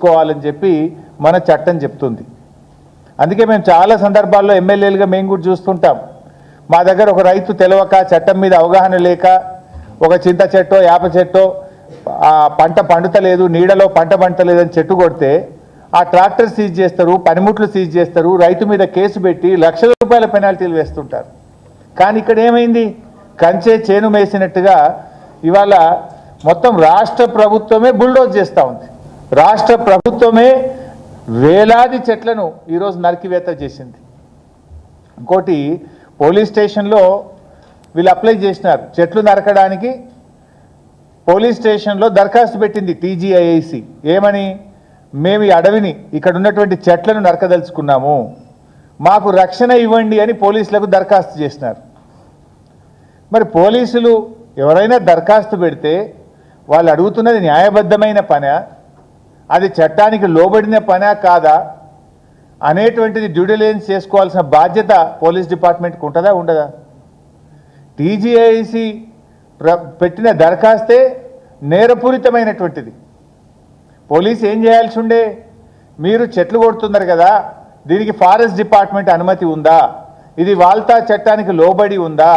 కోవాలని చెప్పి మన చట్టం చెప్తుంది. అందుకే మేము చాలా సందర్భాల్లో ఎమ్మెల్యేలుగా మేము కూడా చూస్తుంటాం. మా దగ్గర ఒక రైతు తెలవక చట్టం మీద అవగాహన లేక ఒక చింత చెట్టో యాప చెట్టో పంట పండుతలేదు, నీడలో పంట పండలేదని చెట్టు కొడితే ఆ ట్రాక్టర్ సీజ్ చేస్తారు, పనిముట్లు సీజ్ చేస్తారు, రైతు మీద కేసు పెట్టి లక్షల రూపాయల పెనాల్టీలు వేస్తుంటారు. కానీ ఇక్కడ ఏమైంది? కంచే చేను మేసినట్టుగా ఇవాళ మొత్తం రాష్ట్ర ప్రభుత్వమే బుల్డోజ్ చేస్తూ ఉంది. రాష్ట్ర ప్రభుత్వమే వేలాది చెట్లను ఈరోజు నరికివేత చేసింది. ఇంకోటి పోలీస్ స్టేషన్లో వీళ్ళు అప్లై చేసినారు చెట్లు నరకడానికి. పోలీస్ స్టేషన్లో దరఖాస్తు పెట్టింది టీజీఐఐసి. ఏమని? మేము ఈ అడవిని ఇక్కడ ఉన్నటువంటి చెట్లను నరకదలుచుకున్నాము, మాకు రక్షణ ఇవ్వండి అని పోలీసులకు దరఖాస్తు చేసినారు. మరి పోలీసులు ఎవరైనా దరఖాస్తు పెడితే వాళ్ళు అడుగుతున్నది న్యాయబద్ధమైన పనా, అది చట్టానికి లోబడిన పనా కాదా అనేటువంటిది డ్యూ డిలిజెన్స్ చేసుకోవాల్సిన బాధ్యత పోలీస్ డిపార్ట్మెంట్కి ఉంటుందా ఉండదా? టీజీఐసి పెట్టిన దరఖాస్తే నేరపూరితమైనటువంటిది. పోలీసు ఏం చేయాల్సి ఉండే? మీరు చెట్లు కొడుతున్నారు కదా, దీనికి ఫారెస్ట్ డిపార్ట్మెంట్ అనుమతి ఉందా, ఇది వాల్తా చట్టానికి లోబడి ఉందా,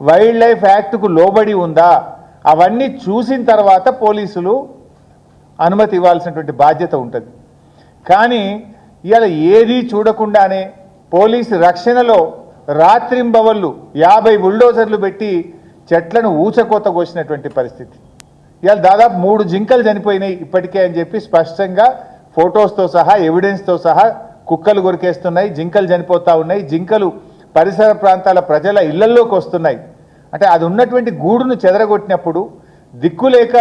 వైల్డ్ లైఫ్ యాక్ట్కు లోబడి ఉందా, అవన్నీ చూసిన తర్వాత పోలీసులు అనుమతి ఇవ్వాల్సినటువంటి బాధ్యత ఉంటుంది. కానీ ఇవాళ ఏదీ చూడకుండానే పోలీసు రక్షణలో రాత్రింబవళ్ళు 50 బుల్డోజర్లు పెట్టి చెట్లను ఊచకోత కోసినటువంటి పరిస్థితి. ఇవాళ దాదాపు 3 జింకలు చనిపోయినాయి ఇప్పటికే అని చెప్పి స్పష్టంగా ఫొటోస్తో సహా ఎవిడెన్స్తో సహా కుక్కలు కొరికేస్తున్నాయి, జింకలు చనిపోతూ ఉన్నాయి, జింకలు పరిసర ప్రాంతాల ప్రజల ఇళ్లల్లోకి వస్తున్నాయి. అంటే అది ఉన్నటువంటి గూడును చెదరగొట్టినప్పుడు దిక్కులేక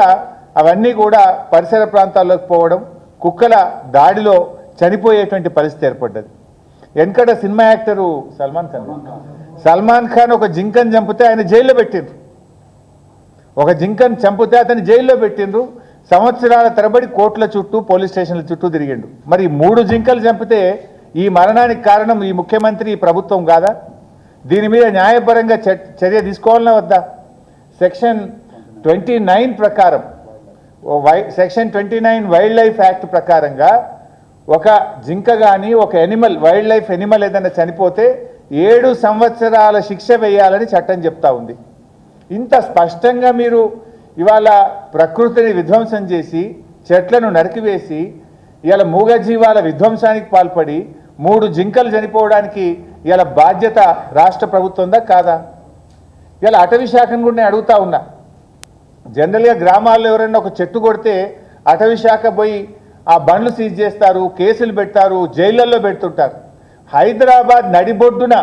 అవన్నీ కూడా పరిసర ప్రాంతాల్లోకి పోవడం, కుక్కల దాడిలో చనిపోయేటువంటి పరిస్థితి ఏర్పడ్డది. వెనకట సినిమా యాక్టరు సల్మాన్ ఖాన్ ఒక జింకను చంపితే ఆయన జైల్లో పెట్టిండ్రు. ఒక జింకను చంపితే అతన్ని జైల్లో పెట్టిండ్రు. సంవత్సరాల తరబడి కోర్టుల చుట్టూ పోలీస్ స్టేషన్ల చుట్టూ తిరిగిండు. మరి 3 జింకలు చంపితే ఈ మరణానికి కారణం ఈ ముఖ్యమంత్రి, ఈ ప్రభుత్వం కాదా? దీని మీద న్యాయపరంగా చర్య తీసుకోవాలన్నా వద్దా? సెక్షన్ 29 ప్రకారం, సెక్షన్ 29 వైల్డ్ లైఫ్ యాక్ట్ ప్రకారంగా ఒక జింక కానీ ఒక ఎనిమల్, వైల్డ్ లైఫ్ ఎనిమల్ ఏదైనా చనిపోతే 7 సంవత్సరాల శిక్ష వేయాలని చట్టం చెప్తా ఉంది. ఇంత స్పష్టంగా మీరు ఇవాళ ప్రకృతిని విధ్వంసం చేసి చెట్లను నరికివేసి ఇవాళ మూగజీవాల విధ్వంసానికి పాల్పడి 3 జింకలు చనిపోవడానికి ఇవాళ బాధ్యత రాష్ట్ర ప్రభుత్వందా కాదా? ఇవాళ అటవీ శాఖను కూడా నేను అడుగుతా ఉన్నా. జనరల్గా గ్రామాల్లో ఎవరైనా ఒక చెట్టు కొడితే అటవీ శాఖ పోయి ఆ బండ్లు సీజ్ చేస్తారు, కేసులు పెడతారు, జైళ్లలో పెడుతుంటారు. హైదరాబాద్ నడిబొడ్డున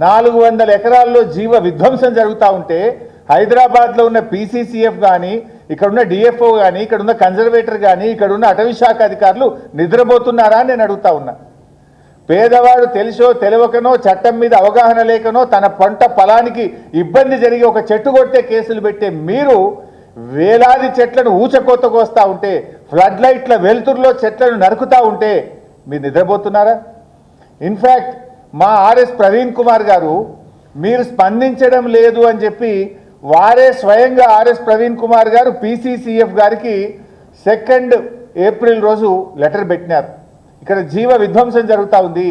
400 ఎకరాల్లో జీవ విధ్వంసం జరుగుతూ ఉంటే హైదరాబాద్లో ఉన్న పీసీసీఎఫ్ కానీ, ఇక్కడున్న డిఎఫ్ఓ కానీ, ఇక్కడున్న కన్జర్వేటర్ కానీ, ఇక్కడున్న అటవీ శాఖ అధికారులు నిద్రపోతున్నారా అని నేను అడుగుతా ఉన్నా. పేదవాడు తెలుసో తెలియకనో, చట్టం మీద అవగాహన లేకనో, తన పంట పొలానికి ఇబ్బంది జరిగి ఒక చెట్టు కొడితే కేసులు పెట్టే మీరు వేలాది చెట్లను ఊచకోత కోస్తూ ఉంటే, ఫ్లడ్ లైట్ల వెలుతురులో చెట్లను నరుకుతూ ఉంటే మీరు నిద్రపోతున్నారా? ఇన్ఫ్యాక్ట్ మా ఆర్ఎస్ ప్రవీణ్ కుమార్ గారు మీరు స్పందించడం లేదు అని చెప్పి వారే స్వయంగా ఆర్ఎస్ ప్రవీణ్ కుమార్ గారు పీసీసీఎఫ్ గారికి 2 ఏప్రిల్ రోజు లెటర్ పెట్టినారు. ఇక్కడ జీవ విధ్వంసం జరుగుతూ ఉంది,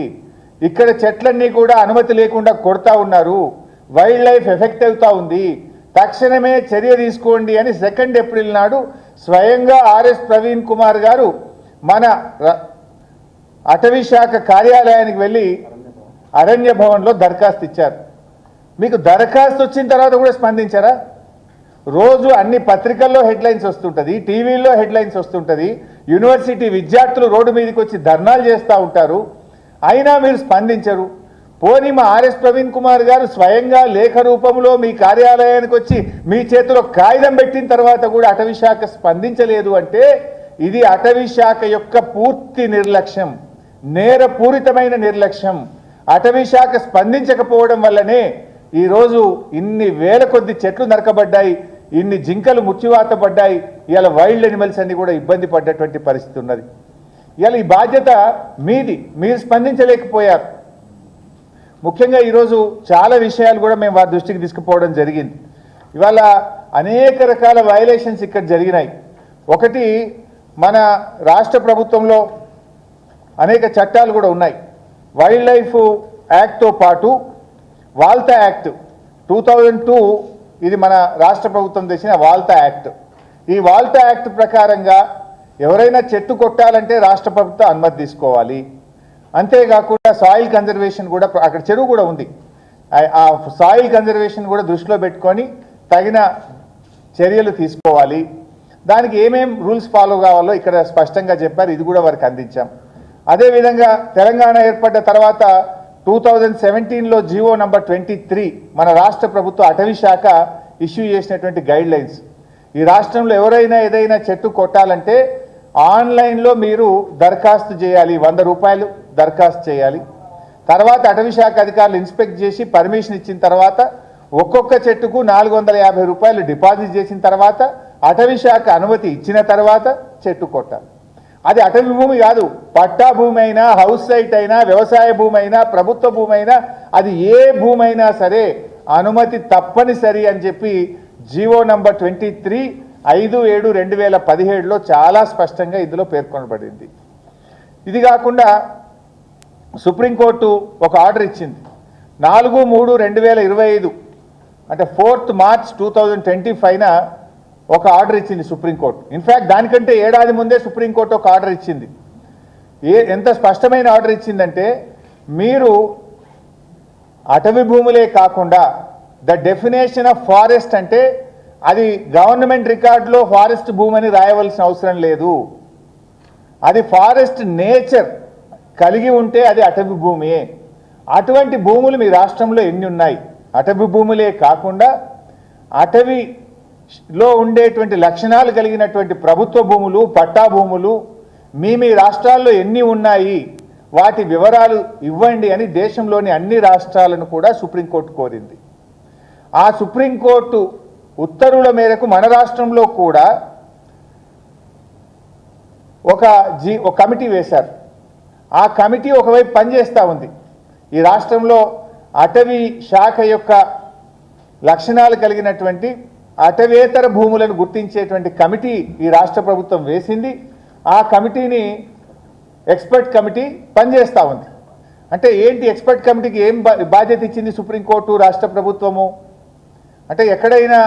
ఇక్కడ చెట్లన్నీ కూడా అనుమతి లేకుండా కొడతా ఉన్నారు, వైల్డ్ లైఫ్ ఎఫెక్ట్ అవుతూ ఉంది, తక్షణమే చర్య తీసుకోండి అని 2 ఏప్రిల్ నాడు స్వయంగా ఆర్ఎస్ ప్రవీణ్ కుమార్ గారు మన అటవీ శాఖ కార్యాలయానికి వెళ్ళి అరణ్య భవన్లో దరఖాస్తు ఇచ్చారు. మీకు దరఖాస్తు వచ్చిన తర్వాత కూడా స్పందించారా? రోజు అన్ని పత్రికల్లో హెడ్లైన్స్ వస్తుంటుంది, టీవీల్లో హెడ్లైన్స్ వస్తుంటుంది, యూనివర్సిటీ విద్యార్థులు రోడ్డు మీదకి వచ్చి ధర్నాలు చేస్తూ ఉంటారు, అయినా మీరు స్పందించరు. పోనీ మా ఆర్ఎస్ ప్రవీణ్ కుమార్ గారు స్వయంగా లేఖ రూపంలో మీ కార్యాలయానికి వచ్చి మీ చేతిలో కాగితం పెట్టిన తర్వాత కూడా అటవీ శాఖ స్పందించలేదు అంటే ఇది అటవీ శాఖ యొక్క పూర్తి నిర్లక్ష్యం, నేరపూరితమైన నిర్లక్ష్యం. అటవీ శాఖ స్పందించకపోవడం వల్లనే ఈరోజు ఇన్ని వేల కొద్ది చెట్లు నరకబడ్డాయి, ఇన్ని జింకలు ముచ్చివాత పడ్డాయి, ఇవాళ వైల్డ్ ఎనిమల్స్ అన్ని కూడా ఇబ్బంది పడ్డటువంటి పరిస్థితి ఉన్నది. ఇవాళ ఈ బాధ్యత మీది, మీరు స్పందించలేకపోయారు. ముఖ్యంగా ఈరోజు చాలా విషయాలు కూడా మేము వారి దృష్టికి తీసుకుపోవడం జరిగింది. ఇవాళ అనేక రకాల వయలేషన్స్ ఇక్కడ జరిగినాయి. ఒకటి మన రాష్ట్ర ప్రభుత్వంలో అనేక చట్టాలు కూడా ఉన్నాయి. వైల్డ్ లైఫ్ యాక్ట్తో పాటు వాల్తా యాక్ట్ 2002 ఇది మన రాష్ట్ర ప్రభుత్వం తెచ్చిన వాల్తా యాక్ట్. ఈ వాల్తా యాక్ట్ ప్రకారంగా ఎవరైనా చెట్టు కొట్టాలంటే రాష్ట్ర ప్రభుత్వం అనుమతి తీసుకోవాలి. అంతేకాకుండా సాయిల్ కన్జర్వేషన్ కూడా, అక్కడ చెరువు కూడా ఉంది, ఆ సాయిల్ కన్జర్వేషన్ కూడా దృష్టిలో పెట్టుకొని తగిన చర్యలు తీసుకోవాలి. దానికి ఏమేం రూల్స్ ఫాలో కావాలో ఇక్కడ స్పష్టంగా చెప్పారు, ఇది కూడా వారికి అందించాం. అదేవిధంగా తెలంగాణ ఏర్పడ్డ తర్వాత 2017లో జీవో నంబర్ 23 మన రాష్ట్ర ప్రభుత్వ అటవీ శాఖ ఇష్యూ చేసినటువంటి గైడ్ లైన్స్. ఈ రాష్ట్రంలో ఎవరైనా ఏదైనా చెట్టు కొట్టాలంటే ఆన్లైన్లో మీరు దరఖాస్తు చేయాలి, 100 రూపాయలు దరఖాస్తు చేయాలి. తర్వాత అటవీ శాఖ అధికారులు ఇన్స్పెక్ట్ చేసి పర్మిషన్ ఇచ్చిన తర్వాత ఒక్కొక్క చెట్టుకు 450 రూపాయలు డిపాజిట్ చేసిన తర్వాత అటవీ శాఖ అనుమతి ఇచ్చిన తర్వాత చెట్టు కొట్టాలి. అది అటవీ భూమి కాదు, పట్టా భూమి అయినా, హౌస్ సైట్ అయినా, వ్యవసాయ భూమి అయినా, ప్రభుత్వ భూమి అయినా, అది ఏ భూమి అయినా సరే అనుమతి తప్పనిసరి అని చెప్పి జీవో నంబర్ 23 5/7/2017లో చాలా స్పష్టంగా ఇందులో పేర్కొనబడింది. ఇది కాకుండా సుప్రీంకోర్టు ఒక ఆర్డర్ ఇచ్చింది 4/3/2025 అంటే 4th March 2025న ఒక ఆర్డర్ ఇచ్చింది సుప్రీంకోర్టు. ఇన్ఫ్యాక్ట్ దానికంటే ఏడాది ముందే సుప్రీంకోర్టు ఒక ఆర్డర్ ఇచ్చింది. ఎంత స్పష్టమైన ఆర్డర్ ఇచ్చిందంటే, మీరు అటవీ భూములే కాకుండా ద డెఫినేషన్ ఆఫ్ ఫారెస్ట్ అంటే అది గవర్నమెంట్ రికార్డులో ఫారెస్ట్ భూమి అని రాయవలసిన అవసరం లేదు. అది ఫారెస్ట్ నేచర్ కలిగి ఉంటే అది అటవీ భూమి. అటువంటి భూములు మీ రాష్ట్రంలో ఎన్ని ఉన్నాయి? అటవీ భూములే కాకుండా అటవీలో ఉండేటువంటి లక్షణాలు కలిగినటువంటి ప్రభుత్వ భూములు, పట్టా భూములు మీ రాష్ట్రాల్లో ఎన్ని ఉన్నాయి, వాటి వివరాలు ఇవ్వండి అని దేశంలోని అన్ని రాష్ట్రాలను కూడా సుప్రీంకోర్టు కోరింది. ఆ సుప్రీంకోర్టు ఉత్తర్వుల మేరకు మన రాష్ట్రంలో కూడా ఒక కమిటీ వేశారు. ఆ కమిటీ ఒకవైపు పనిచేస్తూ ఉంది. ఈ రాష్ట్రంలో అటవీ శాఖ యొక్క లక్షణాలు కలిగినటువంటి అటవేతర భూములను గుర్తించేటువంటి కమిటీ ఈ రాష్ట్ర ప్రభుత్వం వేసింది. ఆ కమిటీని ఎక్స్పర్ట్ కమిటీ పనిచేస్తూ ఉంది. అంటే ఏంటి, ఎక్స్పర్ట్ కమిటీకి ఏం బాధ్యత ఇచ్చింది సుప్రీంకోర్టు, రాష్ట్ర ప్రభుత్వము అంటే ఎక్కడైనా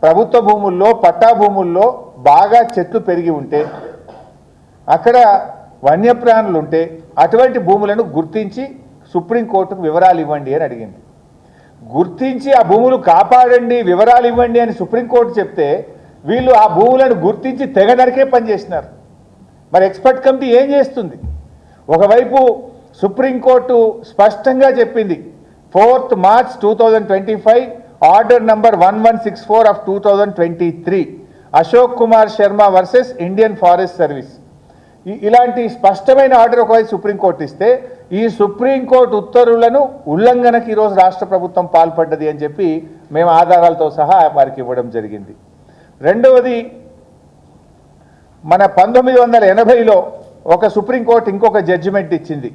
ప్రభుత్వ భూముల్లో, పట్టా భూముల్లో బాగా చెట్లు పెరిగి ఉంటే, అక్కడ వన్యప్రాణులు ఉంటే అటువంటి భూములను గుర్తించి సుప్రీంకోర్టుకు వివరాలు ఇవ్వండి అని అడిగింది. గుర్తించి ఆ భూములు కాపాడండి, వివరాలు ఇవ్వండి అని సుప్రీంకోర్టు చెప్తే వీళ్ళు ఆ భూములను గుర్తించి తెగ నరికే పనిచేసినారు. మరి ఎక్స్పర్ట్ కమిటీ ఏం చేస్తుంది? ఒకవైపు సుప్రీంకోర్టు స్పష్టంగా చెప్పింది 4th March 2025 order number 1164 of 2023 Ashok Kumar Sharma versus Indian forest service. ఇలాంటి స్పష్టమైన ఆర్డర్ ఒకవైపు సుప్రీంకోర్టు ఇస్తే, ఈ సుప్రీంకోర్టు ఉత్తర్వులను ఉల్లంఘనకు ఈరోజు రాష్ట్ర ప్రభుత్వం పాల్పడ్డది అని చెప్పి మేము ఆధారాలతో సహా వారికి ఇవ్వడం జరిగింది. రెండవది, మన 1980లో ఒక సుప్రీంకోర్టు ఇంకొక జడ్జిమెంట్ ఇచ్చింది.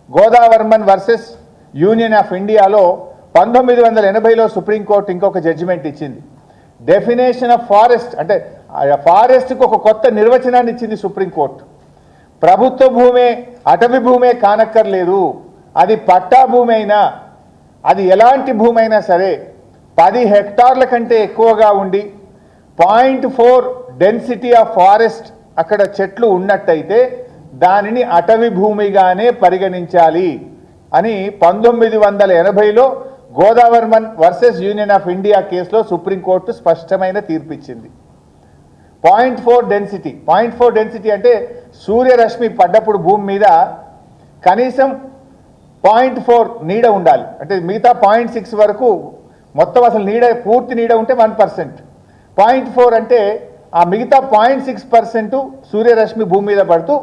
గోదావర్మన్ వర్సెస్ యూనియన్ ఆఫ్ ఇండియాలో 1980లో సుప్రీంకోర్టు ఇంకొక జడ్జిమెంట్ ఇచ్చింది. డెఫినేషన్ ఆఫ్ ఫారెస్ట్ అంటే ఫారెస్ట్కి ఒక కొత్త నిర్వచనాన్ని ఇచ్చింది సుప్రీంకోర్టు. ప్రభుత్వ భూమే, అటవీ భూమే కానక్కర్లేదు, అది పట్టా భూమి అయినా, అది ఎలాంటి భూమి అయినా సరే 10 హెక్టార్ల కంటే ఎక్కువగా ఉండి 0.4 డెన్సిటీ ఆఫ్ ఫారెస్ట్ అక్కడ చెట్లు ఉన్నట్టయితే దానిని అటవీ భూమిగానే పరిగణించాలి అని 1980లో Godavarman versus union of India కేసులో సుప్రీంకోర్టు స్పష్టమైన తీర్పిచ్చింది. 0.4 డెన్సిటీ, 0.4 డెన్సిటీ అంటే సూర్యరశ్మి పడ్డప్పుడు భూమి మీద కనీసం 0.4 నీడ ఉండాలి. అంటే మిగతా 0.6 వరకు మొత్తం అసలు నీడ, పూర్తి నీడ ఉంటే 1%. 0.4 అంటే ఆ మిగతా 0.6% సూర్యరశ్మి భూమి మీద పడుతూ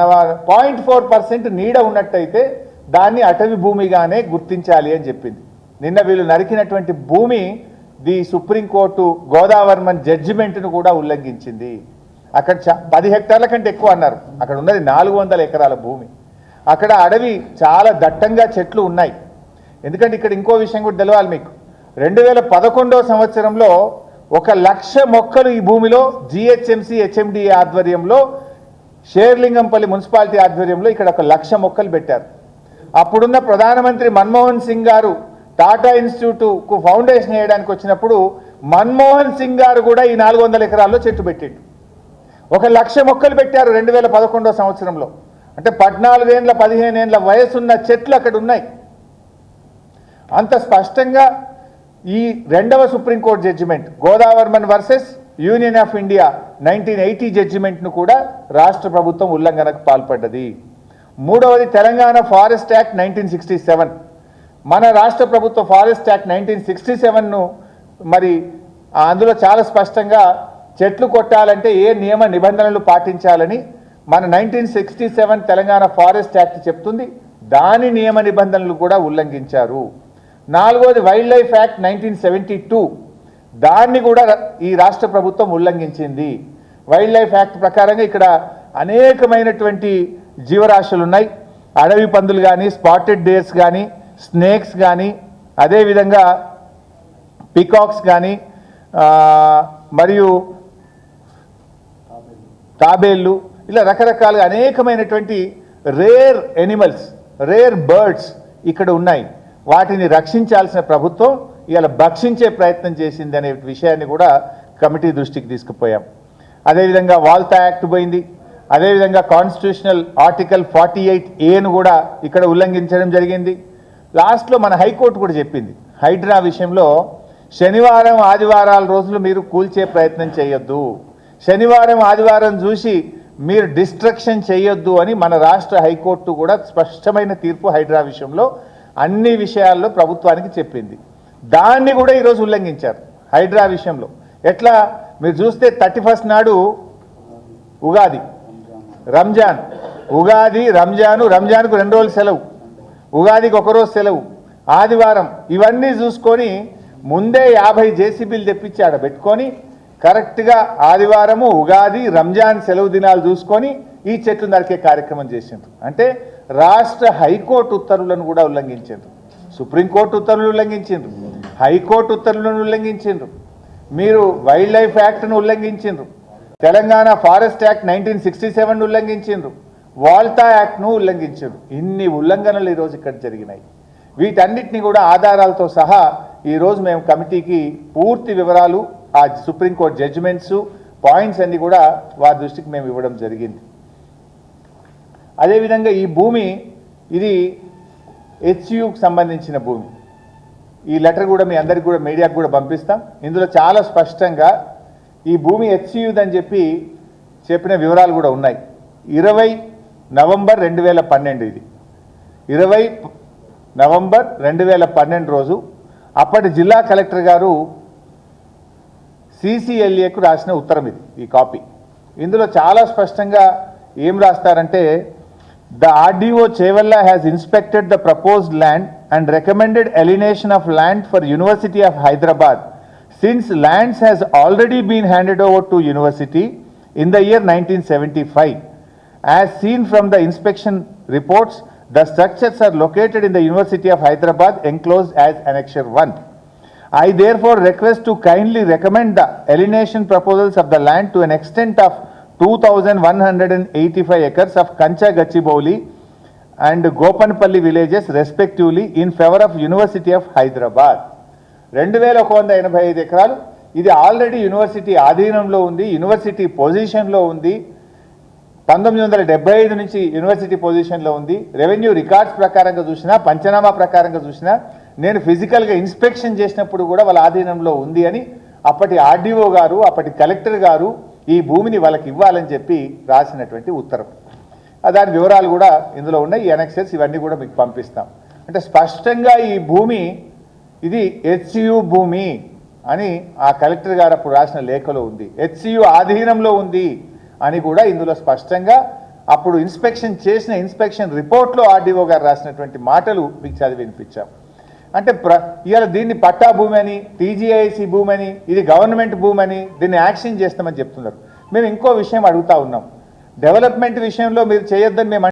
0.4% నీడ ఉన్నట్టయితే దాన్ని అటవీ భూమిగానే గుర్తించాలి అని చెప్పింది. నిన్న వీళ్ళు నరికినటువంటి భూమి ది సుప్రీంకోర్టు గోదావర్మన్ జడ్జిమెంట్ను కూడా ఉల్లంఘించింది. అక్కడ 10 హెక్టార్ల కంటే ఎక్కువ అన్నారు, అక్కడ ఉన్నది 400 ఎకరాల భూమి. అక్కడ అడవి చాలా దట్టంగా చెట్లు ఉన్నాయి. ఎందుకంటే ఇక్కడ ఇంకో విషయం కూడా తెలవాలి మీకు. 2011వ సంవత్సరంలో 1,00,000 మొక్కలు ఈ భూమిలో GHMC HMDA ఆధ్వర్యంలో షేర్లింగంపల్లి మున్సిపాలిటీ ఆధ్వర్యంలో ఇక్కడ 1,00,000 మొక్కలు పెట్టారు. అప్పుడున్న ప్రధానమంత్రి మన్మోహన్ సింగ్ గారు టాటా ఇన్స్టిట్యూట్కు ఫౌండేషన్ వేయడానికి వచ్చినప్పుడు మన్మోహన్ సింగ్ గారు కూడా ఈ 400 ఎకరాల్లో చెట్టు పెట్టిండు. 1,00,000 మొక్కలు పెట్టారు 2011 సంవత్సరంలో. అంటే 14 ఏళ్ళ 15 ఏళ్ళ వయసున్న చెట్లు అక్కడ ఉన్నాయి. అంత స్పష్టంగా ఈ రెండవ supreme court judgment Godavarman versus union of India 1980 జడ్జిమెంట్ను కూడా రాష్ట్ర ప్రభుత్వం ఉల్లంఘనకు పాల్పడ్డది. మూడవది తెలంగాణ ఫారెస్ట్ యాక్ట్ 1967. మన రాష్ట్ర ప్రభుత్వ ఫారెస్ట్ యాక్ట్ 1967ను మరి అందులో చాలా స్పష్టంగా చెట్లు కొట్టాలంటే ఏ నియమ నిబంధనలు పాటించాలని మన 1967 తెలంగాణ ఫారెస్ట్ యాక్ట్ చెప్తుంది. దాని నియమ నిబంధనలు కూడా ఉల్లంఘించారు. నాలుగోది వైల్డ్ లైఫ్ యాక్ట్ 1972, దాన్ని కూడా ఈ రాష్ట్ర ప్రభుత్వం ఉల్లంఘించింది. వైల్డ్ లైఫ్ యాక్ట్ ప్రకారంగా ఇక్కడ అనేకమైనటువంటి జీవరాశులు ఉన్నాయి. అడవి పందులు కానీ, స్పాటెడ్ డేర్స్ కానీ, స్నేక్స్ కానీ, అదేవిధంగా పికాక్స్ కానీ, మరియు తాబేళ్ళు, ఇలా రకరకాలుగా అనేకమైనటువంటి రేర్ ఎనిమల్స్, రేర్ బర్డ్స్ ఇక్కడ ఉన్నాయి. వాటిని రక్షించాల్సిన ప్రభుత్వం ఇవాళ భక్షించే ప్రయత్నం చేసింది అనే విషయాన్ని కూడా కమిటీ దృష్టికి తీసుకుపోయాం. అదేవిధంగా వాల్తా యాక్ట్ పోయింది. అదేవిధంగా కాన్స్టిట్యూషనల్ ఆర్టికల్ 48A కూడా ఇక్కడ ఉల్లంఘించడం జరిగింది. లాస్ట్లో మన హైకోర్టు కూడా చెప్పింది, హైడ్రా విషయంలో శనివారం ఆదివారాల రోజులు మీరు కూల్చే ప్రయత్నం చేయొద్దు, శనివారం ఆదివారం చూసి మీరు డిస్ట్రక్షన్ చేయొద్దు అని మన రాష్ట్ర హైకోర్టు కూడా స్పష్టమైన తీర్పు హైడ్రా విషయంలో అన్ని విషయాల్లో ప్రభుత్వానికి చెప్పింది. దాన్ని కూడా ఈరోజు ఉల్లంఘించారు హైడ్రా విషయంలో. ఎట్లా మీరు చూస్తే 31 నాడు ఉగాది, రంజాన్, ఉగాది రంజాను, రంజాన్కు 2 రోజులు సెలవు, ఉగాదికి 1 రోజు సెలవు, ఆదివారం, ఇవన్నీ చూసుకొని ముందే 50 జేసీబీలు తెప్పించి ఆడ పెట్టుకొని కరెక్ట్గా ఆదివారము, ఉగాది, రంజాన్ సెలవు దినాలు చూసుకొని ఈ చెట్లు నరికే కార్యక్రమం చేసిండ్రు. అంటే రాష్ట్ర హైకోర్టు ఉత్తర్వులను కూడా ఉల్లంఘించిండ్రు, సుప్రీంకోర్టు ఉత్తర్వులు ఉల్లంఘించిండ్రు, హైకోర్టు ఉత్తర్వులను ఉల్లంఘించిండ్రు, మీరు వైల్డ్ లైఫ్ యాక్ట్ను ఉల్లంఘించిండ్రు, తెలంగాణ ఫారెస్ట్ యాక్ట్ 1967ను ఉల్లంఘించిండ్రు, వాల్తా యాక్ట్ను ఉల్లంఘించిండ్రు. ఇన్ని ఉల్లంఘనలు ఈరోజు ఇక్కడ జరిగినాయి. వీటన్నిటిని కూడా ఆధారాలతో సహా ఈరోజు మేము కమిటీకి పూర్తి వివరాలు, ఆ సుప్రీంకోర్టు జడ్జిమెంట్స్, పాయింట్స్ అన్ని కూడా వారి దృష్టికి మేము ఇవ్వడం జరిగింది. అదేవిధంగా ఈ భూమి ఇది హెచ్యుకు సంబంధించిన భూమి. ఈ లెటర్ కూడా మీ అందరికి కూడా మీడియాకు కూడా పంపిస్తాం. ఇందులో చాలా స్పష్టంగా ఈ భూమి హెచ్యుదని చెప్పిన వివరాలు కూడా ఉన్నాయి. 20 నవంబర్ 2012 ఇది 20 నవంబర్ 2012 రోజు అప్పటి జిల్లా కలెక్టర్ గారు CCLAకు రాసిన ఉత్తరం ఇది, ఈ కాపీ. ఇందులో చాలా స్పష్టంగా ఏం రాస్తారంటే, the RDO Chevalla has inspected the proposed land and recommended alienation of land for University of Hyderabad since lands has already been handed over to university in the year 1975. As seen from the inspection reports, the structures are located in the University of Hyderabad enclosed as Annexure 1. I therefore request to kindly recommend the alienation proposals of the land to an extent of 2,185 acres of Kancha Gachibowli and Gopanpalli villages respectively in favor of University of Hyderabad. 2,185 ఎకరాలు ఇది already university ఆధీనంలో ఉంది, university పొజిషన్లో ఉంది. 1975 నుంచి university పొజిషన్లో ఉంది. Revenue records ప్రకారంగా చూసినా, పంచనామా ప్రకారంగా చూసినా, నేను ఫిజికల్గా ఇన్స్పెక్షన్ చేసినప్పుడు కూడా వాళ్ళ ఆధీనంలో ఉంది అని అప్పటి RDO గారు, అప్పటి కలెక్టర్ గారు ఈ భూమిని వాళ్ళకి ఇవ్వాలని చెప్పి రాసినటువంటి ఉత్తరం. దాని వివరాలు కూడా ఇందులో ఉన్నాయి. ఈ అనెక్సెస్ ఇవన్నీ కూడా మీకు పంపిస్తాం. అంటే స్పష్టంగా ఈ భూమి ఇది HCU భూమి అని ఆ కలెక్టర్ గారు అప్పుడు రాసిన లేఖలో ఉంది. HCU ఆధీనంలో ఉంది అని కూడా ఇందులో స్పష్టంగా అప్పుడు ఇన్స్పెక్షన్ చేసిన ఇన్స్పెక్షన్ రిపోర్ట్లో RDO గారు రాసినటువంటి మాటలు మీకు చదివి వినిపించాం. అంటే ఇవాళ దీన్ని పట్టా భూమి అని, TGIC భూమి అని, ఇది గవర్నమెంట్ భూమి అని దీన్ని యాక్షన్ చేస్తామని చెప్తున్నారు. మేము ఇంకో విషయం అడుగుతా ఉన్నాం. డెవలప్మెంట్ విషయంలో మీరు చేయొద్దని మేము